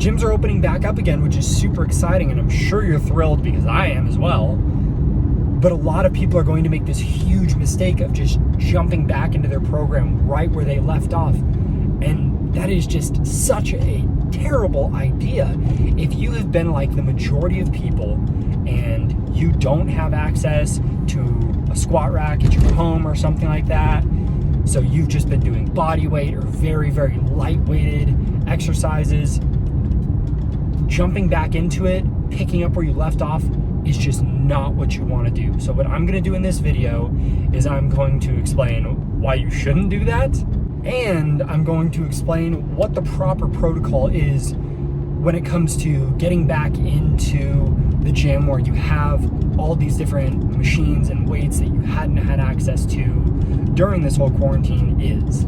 gyms are opening back up again, which is super exciting, and I'm sure you're thrilled because I am as well. But a lot of people are going to make this huge mistake of just jumping back into their program right where they left off. And that is just such a terrible idea. If you have been like the majority of people and you don't have access to a squat rack at your home or something like that, so you've just been doing body weight or very, very light-weighted exercises, jumping back into it, picking up where you left off is just not what you want to do. So what I'm going to do in this video is I'm going to explain why you shouldn't do that, and I'm going to explain what the proper protocol is when it comes to getting back into the gym where you have all these different machines and weights that you hadn't had access to during this whole quarantine is.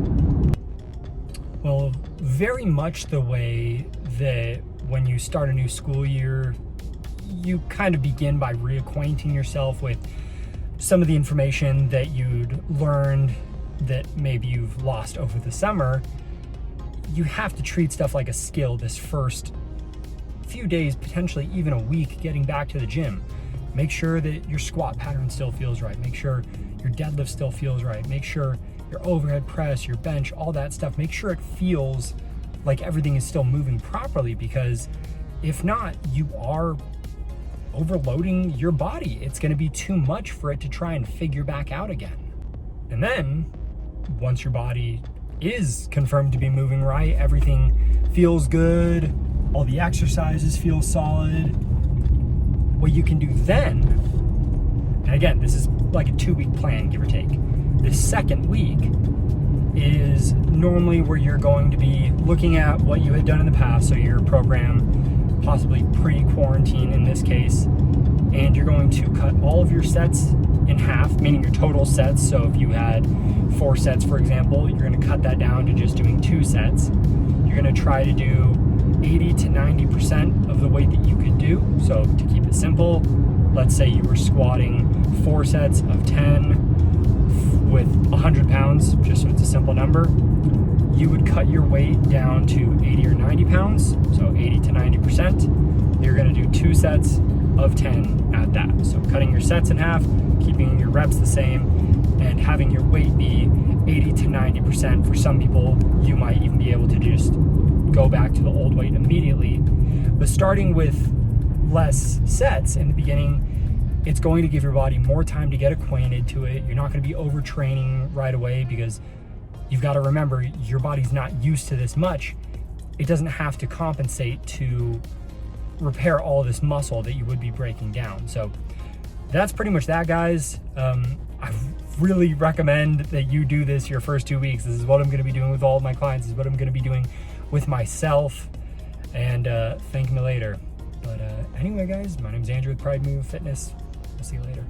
Well, very much the way that when you start a new school year, you kind of begin by reacquainting yourself with some of the information that you'd learned that maybe you've lost over the summer. You have to treat stuff like a skill this first few days, potentially even a week, getting back to the gym. Make sure that your squat pattern still feels right. Make sure your deadlift still feels right. Make sure your overhead press, your bench, all that stuff, make sure it feels like everything is still moving properly, because if not, you are overloading your body. It's going to be too much for it to try and figure back out again. And then once your body is confirmed to be moving right, everything feels good, all the exercises feel solid, what you can do then, and again, this is like a 2-week plan, give or take. The second week is normally where you're going to be looking at what you had done in the past, so your program, possibly pre-quarantine in this case, and you're going to cut all of your sets in half, meaning your total sets. So if you had 4 sets, for example, you're going to cut that down to just doing 2 sets. You're going to try to do 80 to 90% of the weight that you could do. So to keep it simple, let's say you were squatting 4 sets of 10 with 100 pounds, just so it's a simple number. You would cut your weight down to 80 or 90 pounds, so 80 to 90%. You're going to do 2 sets of 10 at that. So cutting your sets in half, keeping your reps the same, and having your weight be 80 to 90%. For some people, you might even be able to just go back to the old weight immediately. But starting with less sets in the beginning, it's going to give your body more time to get acquainted to it. You're not going to be overtraining right away, because you've got to remember, your body's not used to this much. It doesn't have to compensate to repair all this muscle that you would be breaking down. So that's pretty much that, guys. I really recommend that you do this your first 2 weeks. This is what I'm going to be doing with all of my clients. This is what I'm going to be doing with myself. And thank me later. But anyway, guys, my name's Andrew with Pride Move Fitness. I'll see you later.